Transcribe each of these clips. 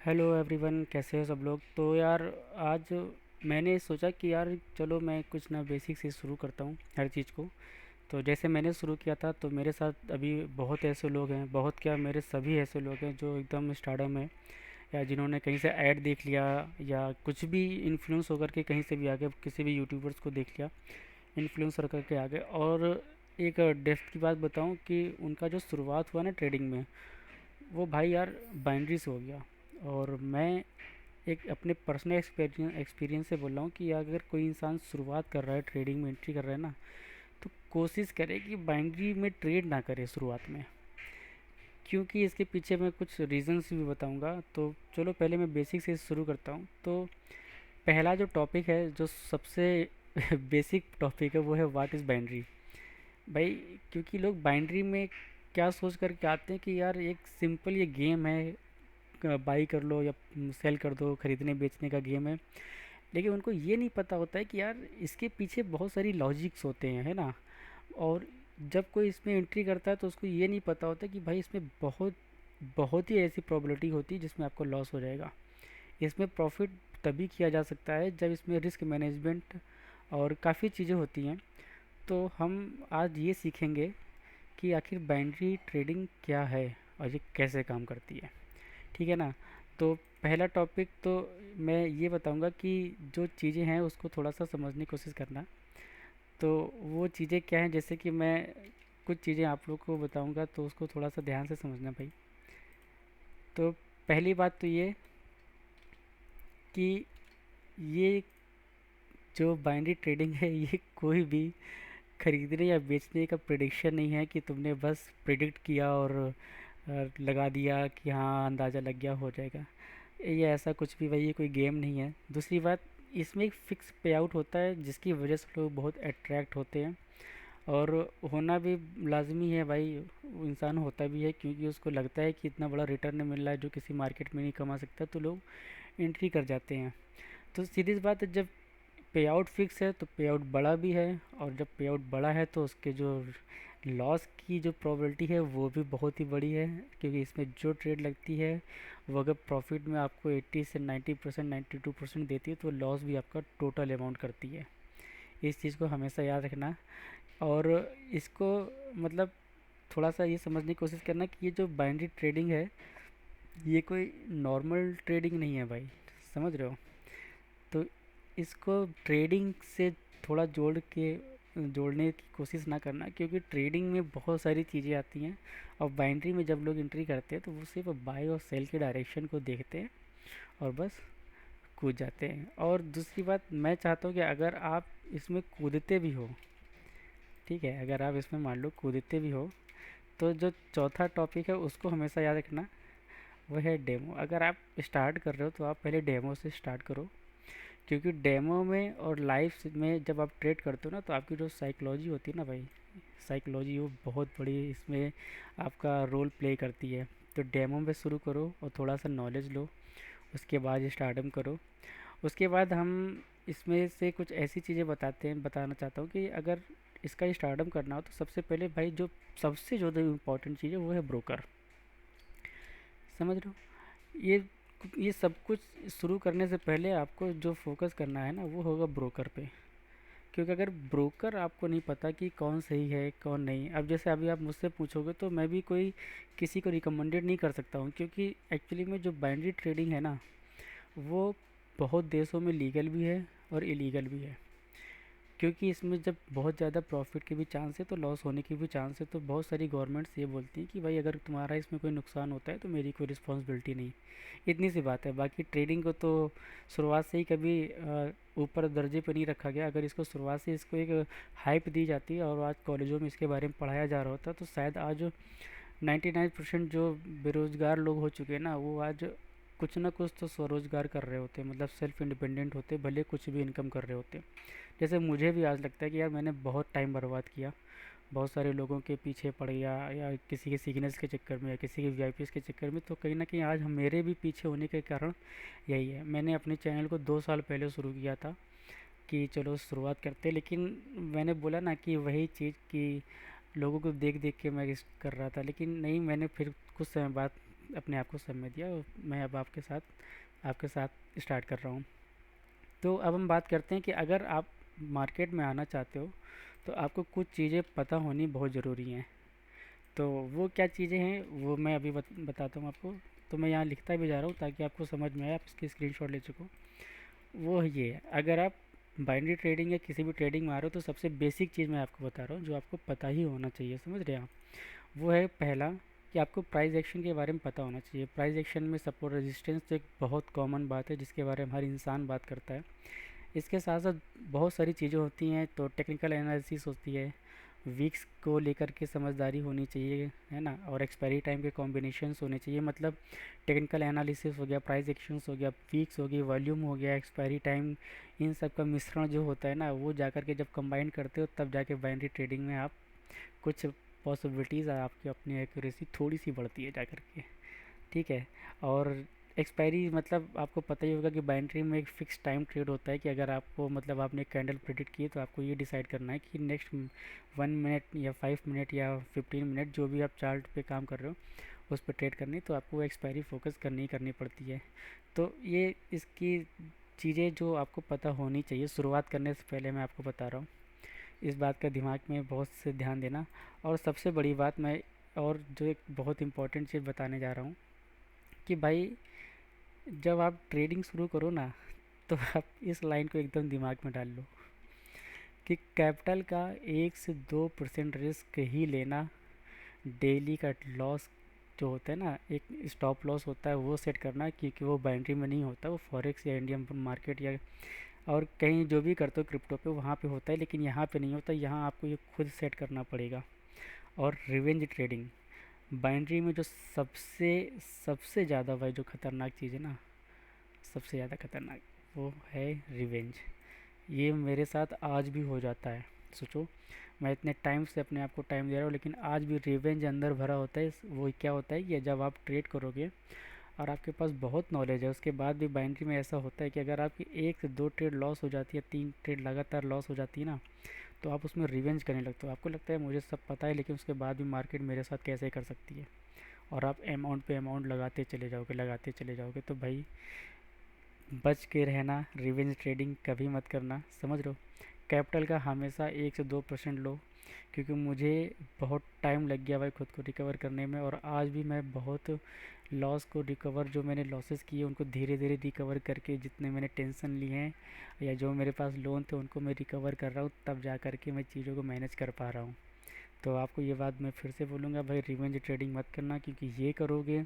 Hello everyone, कैसे हो सब लोग। तो यार, आज मैंने सोचा कि यार चलो मैं कुछ ना बेसिक से शुरू करता हूँ हर चीज़ को। तो जैसे मैंने शुरू किया था तो मेरे साथ अभी बहुत ऐसे लोग हैं, बहुत क्या मेरे सभी ऐसे लोग हैं जो एकदम स्टारडम है, या जिन्होंने कहीं से ऐड देख लिया या कुछ भी इन्फ्लुएंस होकर के कहीं से भी आगे किसी भी यूट्यूबर्स को देख लिया, इन्फ्लुएंसर करके आगे। और एक डेप्थ की बात बताऊं कि उनका जो शुरुआत हुआ ना ट्रेडिंग में, वो भाई यार बाइंड्री से हो गया। और मैं एक अपने पर्सनल एक्सपीरियंस से बोल रहा हूँ कि अगर कोई इंसान शुरुआत कर रहा है, ट्रेडिंग में एंट्री कर रहा है ना, तो कोशिश करे कि बाइंड्री में ट्रेड ना करे शुरुआत में, क्योंकि इसके पीछे मैं कुछ रीजंस भी बताऊंगा। तो चलो पहले मैं बेसिक से शुरू करता हूँ। तो पहला जो टॉपिक है, जो सबसे बेसिक टॉपिक है, वो है व्हाट इज़ बाइंड्री। भाई, क्योंकि लोग बाइंड्री में क्या सोच करके आते हैं कि यार एक सिंपल ये गेम है, बाई कर लो या सेल कर दो, खरीदने बेचने का गेम है। लेकिन उनको ये नहीं पता होता है कि यार इसके पीछे बहुत सारी लॉजिक्स होते हैं, है ना। और जब कोई इसमें एंट्री करता है तो उसको ये नहीं पता होता कि भाई इसमें बहुत बहुत ही ऐसी प्रॉबिलिटी होती है जिसमें आपको लॉस हो जाएगा। इसमें प्रॉफिट तभी किया जा सकता है जब इसमें रिस्क मैनेजमेंट और काफ़ी चीज़ें होती हैं। तो हम आज ये सीखेंगे कि आखिर बाइनरी ट्रेडिंग क्या है और ये कैसे काम करती है, ठीक है ना। तो पहला टॉपिक तो मैं ये बताऊंगा कि जो चीज़ें हैं उसको थोड़ा सा समझने की कोशिश करना। तो वो चीज़ें क्या हैं, जैसे कि मैं कुछ चीज़ें आप लोग को बताऊंगा तो उसको थोड़ा सा ध्यान से समझना भाई। तो पहली बात तो ये कि ये जो बाइनरी ट्रेडिंग है, ये कोई भी खरीदने या बेचने का प्रिडिक्शन नहीं है कि तुमने बस प्रिडिक्ट किया और लगा दिया कि हाँ अंदाज़ा लग गया हो जाएगा। ये ऐसा कुछ भी भाई, ये कोई गेम नहीं है। दूसरी बात, इसमें एक फ़िक्स पे आउट होता है जिसकी वजह से लोग बहुत अट्रैक्ट होते हैं। और होना भी लाजमी है भाई, वो इंसान होता भी है क्योंकि उसको लगता है कि इतना बड़ा रिटर्न मिल रहा है जो किसी मार्केट में नहीं कमा सकता, तो लोग एंट्री कर जाते हैं। तो सीधी सी बात है, जब पे आउट फिक्स है तो पे आउट बड़ा भी है, और जब पे आउट बड़ा है तो उसके जो लॉस की जो प्रोबेबिलिटी है वो भी बहुत ही बड़ी है। क्योंकि इसमें जो ट्रेड लगती है वो अगर प्रॉफिट में आपको 80 से 90%, 92% देती है, तो लॉस भी आपका टोटल अमाउंट करती है। इस चीज़ को हमेशा याद रखना। और इसको मतलब थोड़ा सा ये समझने की कोशिश करना कि ये जो बाइनरी ट्रेडिंग है, ये कोई नॉर्मल ट्रेडिंग नहीं है भाई, समझ रहे हो। तो इसको ट्रेडिंग से थोड़ा जोड़ने की कोशिश ना करना, क्योंकि ट्रेडिंग में बहुत सारी चीज़ें आती हैं। और बाइनरी में जब लोग एंट्री करते हैं तो वो सिर्फ बाय और सेल के डायरेक्शन को देखते हैं और बस कूद जाते हैं। और दूसरी बात, मैं चाहता हूँ कि अगर आप इसमें कूदते भी हो, ठीक है, अगर आप इसमें मान लो कूदते भी हो, तो जो चौथा टॉपिक है उसको हमेशा याद रखना, वो है डेमो। अगर आप स्टार्ट कर रहे हो तो आप पहले डेमो से स्टार्ट करो। क्योंकि डेमो में और लाइव में जब आप ट्रेड करते हो ना, तो आपकी जो साइकोलॉजी होती है ना भाई, साइकोलॉजी वो बहुत बड़ी इसमें आपका रोल प्ले करती है। तो डेमो में शुरू करो और थोड़ा सा नॉलेज लो, उसके बाद स्टार्टअप करो। उसके बाद हम इसमें से कुछ ऐसी चीज़ें बताना चाहता हूँ कि अगर इसका स्टार्टअप करना हो तो सबसे पहले भाई जो सबसे ज़्यादा इम्पोर्टेंट चीज़ है वो है ब्रोकर। समझ रहे हो। ये सब कुछ शुरू करने से पहले आपको जो फोकस करना है ना, वो होगा ब्रोकर पे। क्योंकि अगर ब्रोकर आपको नहीं पता कि कौन सही है कौन नहीं, अब जैसे अभी आप मुझसे पूछोगे तो मैं भी कोई किसी को रिकमेंडेड नहीं कर सकता हूँ, क्योंकि एक्चुअली में जो बाइनरी ट्रेडिंग है ना, वो बहुत देशों में लीगल भी है और इलीगल भी है। क्योंकि इसमें जब बहुत ज़्यादा प्रॉफिट के भी चांस है तो लॉस होने के भी चांस है। तो बहुत सारी गवर्नमेंट्स ये बोलती हैं कि भाई अगर तुम्हारा इसमें कोई नुकसान होता है तो मेरी कोई रिस्पॉन्सिबिलिटी नहीं। इतनी सी बात है। बाकी ट्रेडिंग को तो शुरुआत से ही कभी ऊपर दर्जे पर नहीं रखा गया। अगर इसको शुरुआत से इसको एक हाइप दी जाती और आज कॉलेजों में इसके बारे में पढ़ाया जा रहा होता, तो शायद आज 99% जो बेरोज़गार लोग हो चुके हैं ना, वो आज कुछ ना कुछ तो स्वरोजगार कर रहे होते, मतलब सेल्फ इंडिपेंडेंट होते, भले कुछ भी इनकम कर रहे होते। जैसे मुझे भी आज लगता है कि यार मैंने बहुत टाइम बर्बाद किया, बहुत सारे लोगों के पीछे पड़ गया, या किसी के सिग्नल्स के चक्कर में या किसी के वीआईपीएस के चक्कर में। तो कहीं ना कहीं आज मेरे भी पीछे होने के कारण यही है। मैंने अपने चैनल को 2 साल पहले शुरू किया था कि चलो शुरुआत करते, लेकिन मैंने बोला ना कि वही चीज़ कि लोगों को देख देख के मैं कर रहा था, लेकिन नहीं, मैंने फिर कुछ समय बाद अपने आप को समय दिया और मैं अब आपके साथ स्टार्ट कर रहा हूँ। तो अब हम बात करते हैं कि अगर आप मार्केट में आना चाहते हो तो आपको कुछ चीज़ें पता होनी बहुत ज़रूरी हैं। तो वो क्या चीज़ें हैं वो मैं अभी बताता हूँ आपको। तो मैं यहाँ लिखता भी जा रहा हूँ ताकि आपको समझ में आए, आप इसकी स्क्रीनशॉट ले सको। वो ये है, अगर आप बाइनरी ट्रेडिंग या किसी भी ट्रेडिंग में आ रहे हो तो सबसे बेसिक चीज़ मैं आपको बता रहा हूँ जो आपको पता ही होना चाहिए, समझ रहे हैं आप। वो है पहला, कि आपको प्राइस एक्शन के बारे में पता होना चाहिए। प्राइस एक्शन में सपोर्ट रेजिस्टेंस तो एक बहुत कॉमन बात है जिसके बारे में हर इंसान बात करता है। इसके साथ साथ बहुत सारी चीज़ें होती हैं, तो टेक्निकल एनालिसिस होती है, वीक्स को लेकर के समझदारी होनी चाहिए, है ना, और एक्सपायरी टाइम के कॉम्बिनेशंस होने चाहिए। मतलब टेक्निकल एनालिसिस हो गया, प्राइस एक्शंस हो गया, वीक्स हो गई, वॉल्यूम हो गया, एक्सपायरी टाइम, इन सब का मिश्रण जो होता है ना, वो जाकर के जब कंबाइन करते हो तब जाके बाइनरी ट्रेडिंग में आप कुछ पॉसिबिलिटीज़ आपकी अपनी एक्यूरेसी थोड़ी सी बढ़ती है जाकर के, ठीक है। और एक्सपायरी मतलब आपको पता ही होगा कि बाइनरी में एक फ़िक्स टाइम ट्रेड होता है कि अगर आपको मतलब आपने कैंडल प्रेडिक्ट की है तो आपको ये डिसाइड करना है कि नेक्स्ट 1 मिनट या 5 मिनट या 15 मिनट जो भी आप चार्ट पे काम कर रहे हो उस पर ट्रेड करनी, तो आपको एक्सपायरी फोकस करनी ही करनी पड़ती है। तो ये इसकी चीज़ें जो आपको पता होनी चाहिए शुरुआत करने से पहले मैं आपको बता रहा हूँ। इस बात का दिमाग में बहुत से ध्यान देना। और सबसे बड़ी बात मैं और जो एक बहुत इम्पोर्टेंट चीज़ बताने जा रहा हूँ कि भाई जब आप ट्रेडिंग शुरू करो ना तो आप इस लाइन को एकदम दिमाग में डाल लो कि कैपिटल का 1 से 2% रिस्क ही लेना, डेली का लॉस जो होता है ना, एक स्टॉप लॉस होता है वो सेट करना, क्योंकि वो बाइनरी में नहीं होता, वो फॉरेक्स या इंडियन मार्केट या और कहीं जो भी करते हो क्रिप्टो पे वहाँ पे होता है, लेकिन यहाँ पे नहीं होता, यहाँ आपको ये खुद सेट करना पड़ेगा। और रिवेंज ट्रेडिंग बाइनरी में जो सबसे सबसे ज़्यादा भाई जो खतरनाक चीज़ है ना, सबसे ज़्यादा खतरनाक, वो है रिवेंज। ये मेरे साथ आज भी हो जाता है। सोचो, मैं इतने टाइम से अपने आप को टाइम दे रहा हूँ लेकिन आज भी रिवेंज अंदर भरा होता है। वो क्या होता है कि जब आप ट्रेड करोगे और आपके पास बहुत नॉलेज है उसके बाद भी बाइनरी में ऐसा होता है कि अगर आपकी 1 से 2 ट्रेड लॉस हो जाती है, 3 ट्रेड लगातार लॉस हो जाती है ना, तो आप उसमें रिवेंज करने लगते हो। आपको लगता है मुझे सब पता है लेकिन उसके बाद भी मार्केट मेरे साथ कैसे कर सकती है, और आप अमाउंट पे अमाउंट लगाते चले जाओगे। तो भाई बच के रहना, रिवेंज ट्रेडिंग कभी मत करना, समझ रहे हो। कैपिटल का हमेशा 1 से 2% लो, क्योंकि मुझे बहुत टाइम लग गया भाई खुद को रिकवर करने में, और आज भी मैं बहुत लॉस को रिकवर, जो मैंने लॉसेस किए उनको धीरे धीरे रिकवर करके, जितने मैंने टेंशन लिए हैं या जो मेरे पास लोन थे उनको मैं रिकवर कर रहा हूँ, तब जा कर के मैं चीज़ों को मैनेज कर पा रहा हूँ। तो आपको ये बात मैं फिर से बोलूँगा भाई, रिवेंज ट्रेडिंग मत करना, क्योंकि ये करोगे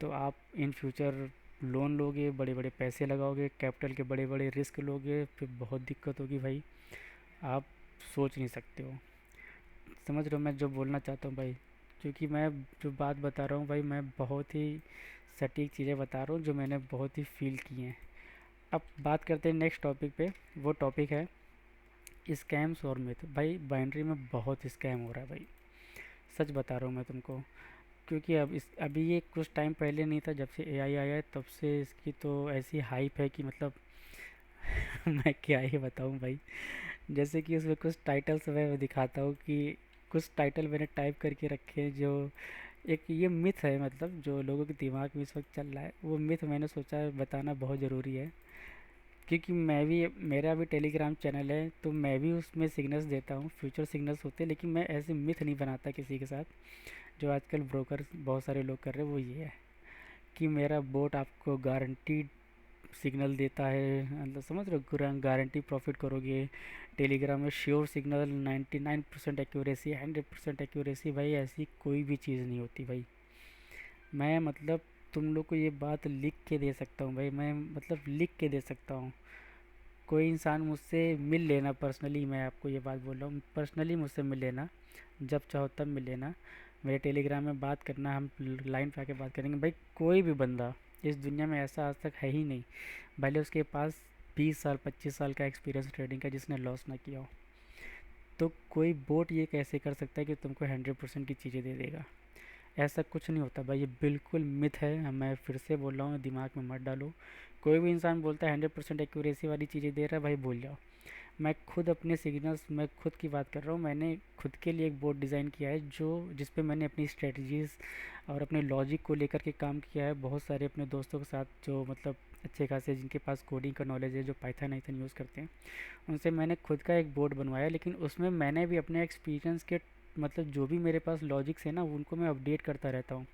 तो आप इन फ्यूचर लोन लोगे, बड़े बड़े पैसे लगाओगे, कैपिटल के बड़े बड़े रिस्क लोगे, फिर बहुत दिक्कत होगी भाई, आप सोच नहीं सकते हो। समझ रहे हो मैं जो बोलना चाहता हूँ भाई, क्योंकि मैं जो बात बता रहा हूँ भाई मैं बहुत ही सटीक चीज़ें बता रहा हूँ जो मैंने बहुत ही फील की हैं। अब बात करते हैं नेक्स्ट टॉपिक पे। वो टॉपिक है स्कैम्स और मिथ। भाई बाइनरी में बहुत स्कैम हो रहा है भाई, सच बता रहा हूँ मैं तुमको। क्योंकि अभी ये कुछ टाइम पहले नहीं था, जब से एआई आया है तब से इसकी तो ऐसी हाइप है कि मतलब मैं क्या ही बताऊं भाई। जैसे कि उसमें कुछ टाइटल्स मैं दिखाता हूँ कि कुछ टाइटल मैंने टाइप करके रखे हैं, जो एक ये मिथ है, मतलब जो लोगों के दिमाग में इस वक्त चल रहा है, वो मिथ मैंने सोचा बताना बहुत ज़रूरी है। क्योंकि मैं भी, मेरा भी टेलीग्राम चैनल है तो मैं भी उसमें सिग्नल्स देता हूँ, फ्यूचर सिग्नल्स होते हैं, लेकिन मैं ऐसे मिथ नहीं बनाता किसी के साथ। जो आजकल ब्रोकर बहुत सारे लोग कर रहे हैं वो ये है कि मेरा बोट आपको गारंटीड सिग्नल देता है, मतलब समझ रहे हो, गारंटी प्रॉफिट करोगे। टेलीग्राम में श्योर सिग्नल, 99% एक्यूरेसी, 100% एक्यूरेसी। भाई ऐसी कोई भी चीज़ नहीं होती भाई। मैं मतलब तुम लोग को ये बात लिख के दे सकता हूँ भाई, मैं मतलब लिख के दे सकता हूँ। कोई इंसान मुझसे मिल लेना पर्सनली, मैं आपको ये बात बोल रहा हूँ, पर्सनली मुझसे मिल लेना, जब चाहो तब मिल लेना, मेरे टेलीग्राम में बात करना, हम लाइन पे आके बात करेंगे। भाई कोई भी बंदा इस दुनिया में ऐसा आज तक है ही नहीं, भले उसके पास 20 साल 25 साल का एक्सपीरियंस ट्रेडिंग का, जिसने लॉस ना किया हो। तो कोई बोट ये कैसे कर सकता है कि तुमको 100% की चीज़ें दे देगा? ऐसा कुछ नहीं होता भाई, ये बिल्कुल मिथ है। मैं फिर से बोल रहा हूँ, दिमाग में मत डालो। कोई भी इंसान बोलता है 100% एक्यूरेसी वाली चीज़ें दे रहा है, भाई भूल जाओ। मैं खुद अपने सिग्नल्स, मैं खुद की बात कर रहा हूँ, मैंने खुद के लिए एक बोर्ड डिज़ाइन किया है जो जिस पे मैंने अपनी स्ट्रेटजीज़ और अपने लॉजिक को लेकर के काम किया है बहुत सारे अपने दोस्तों के साथ, जो मतलब अच्छे खासे जिनके पास कोडिंग का नॉलेज है, जो पाइथन आइथन यूज़ करते हैं, उनसे मैंने खुद का एक बोर्ड बनवाया। लेकिन उसमें मैंने भी अपने एक्सपीरियंस के मतलब जो भी मेरे पास लॉजिक्स है ना, उनको मैं अपडेट करता रहता हूँ।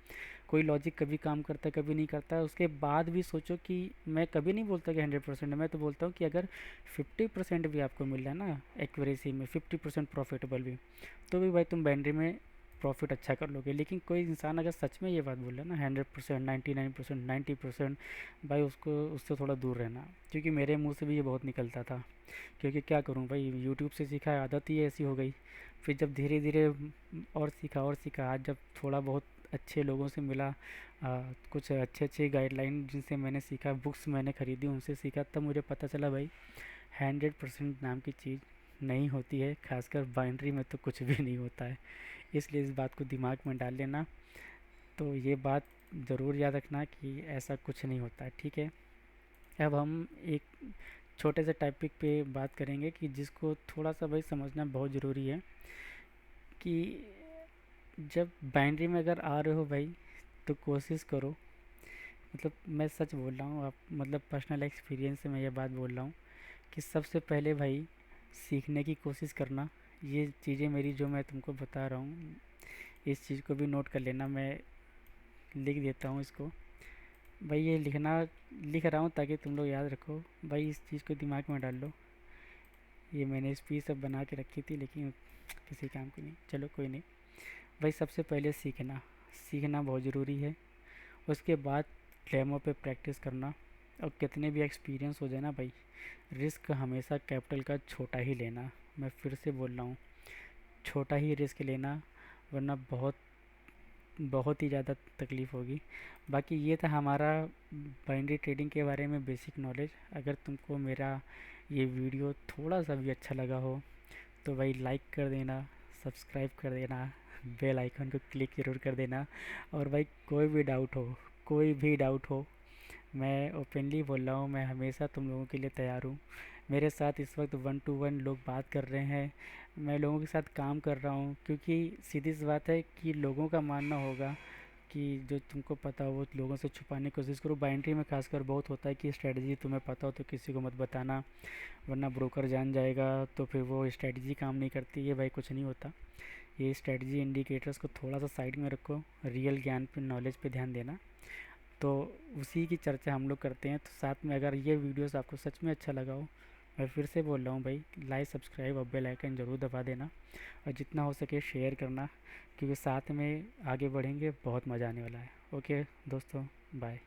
कोई लॉजिक कभी काम करता है, कभी नहीं करता है। उसके बाद भी सोचो कि मैं कभी नहीं बोलता कि 100% है, मैं तो बोलता हूँ कि अगर 50% भी आपको मिल रहा है ना एक्यूरेसी में, 50% प्रॉफिटेबल भी, तो भी भाई तुम बाइनरी में प्रॉफिट अच्छा कर लोगे। लेकिन कोई इंसान अगर सच में ये बात बोल रहा है ना 100%, 99%, 90%, भाई उसको उससे थोड़ा दूर रहना। क्योंकि मेरे मुंह से भी ये बहुत निकलता था। क्योंकि क्या करूँ भाई, यूट्यूब से सीखा है, आदत ही ऐसी हो गई। फिर जब धीरे धीरे और सीखा और सीखा, आज जब थोड़ा बहुत अच्छे लोगों से मिला, कुछ अच्छे अच्छे गाइडलाइन जिनसे मैंने सीखा, बुक्स मैंने ख़रीदी उनसे सीखा, तब मुझे पता चला भाई 100% नाम की चीज़ नहीं होती है। खासकर बाइनरी में तो कुछ भी नहीं होता है। इसलिए इस बात को दिमाग में डाल लेना। तो ये बात ज़रूर याद रखना कि ऐसा कुछ नहीं होता है, ठीक है। अब हम एक छोटे से टॉपिक पे बात करेंगे कि जिसको थोड़ा सा भाई समझना बहुत ज़रूरी है कि जब बाइनरी में अगर आ रहे हो भाई, तो कोशिश करो, मतलब मैं सच बोल रहा हूँ, आप मतलब पर्सनल एक्सपीरियंस से मैं ये बात बोल रहा हूँ कि सबसे पहले भाई सीखने की कोशिश करना। ये चीज़ें मेरी जो मैं तुमको बता रहा हूँ, इस चीज़ को भी नोट कर लेना। मैं लिख देता हूँ इसको भाई, ये लिख रहा हूँ ताकि तुम लोग याद रखो भाई, इस चीज़ को दिमाग में डाल लो। ये मैंने स्पीच सब बना के रखी थी लेकिन किसी काम की नहीं, चलो कोई नहीं। भाई सबसे पहले सीखना, सीखना बहुत ज़रूरी है। उसके बाद डेमो पे प्रैक्टिस करना। और कितने भी एक्सपीरियंस हो जाए ना भाई, रिस्क हमेशा कैपिटल का छोटा ही लेना। मैं फिर से बोल रहा हूँ, छोटा ही रिस्क लेना, वरना बहुत बहुत ही ज़्यादा तकलीफ़ होगी। बाकी ये था हमारा बाइनरी ट्रेडिंग के बारे में बेसिक नॉलेज। अगर तुमको मेरा ये वीडियो थोड़ा सा भी अच्छा लगा हो तो भाई लाइक कर देना, सब्सक्राइब कर देना, बेल आइकन को क्लिक ज़रूर कर देना। और भाई कोई भी डाउट हो, कोई भी डाउट हो, मैं ओपनली बोल रहा हूँ, मैं हमेशा तुम लोगों के लिए तैयार हूँ। मेरे साथ इस वक्त 1 to 1 लोग बात कर रहे हैं, मैं लोगों के साथ काम कर रहा हूँ। क्योंकि सीधी सी बात है कि लोगों का मानना होगा कि जो तुमको पता हो वो लोगों से छुपाने की कोशिश करो। बाइनरी में खासकर बहुत होता है कि स्ट्रेटजी तुम्हें पता हो तो किसी को मत बताना, वरना ब्रोकर जान जाएगा तो फिर वो स्ट्रेटजी काम नहीं करती। ये भाई कुछ नहीं होता। ये स्ट्रेटजी इंडिकेटर्स को थोड़ा सा साइड में रखो, रियल ज्ञान पे, नॉलेज पे ध्यान देना। तो उसी की चर्चा हम लोग करते हैं। तो साथ में अगर ये वीडियोस आपको सच में अच्छा लगा हो, मैं फिर से बोल रहा हूँ भाई, लाइक सब्सक्राइब और बेल आइकन ज़रूर दबा देना। और जितना हो सके शेयर करना, क्योंकि साथ में आगे बढ़ेंगे, बहुत मज़ा आने वाला है। ओके दोस्तों, बाय।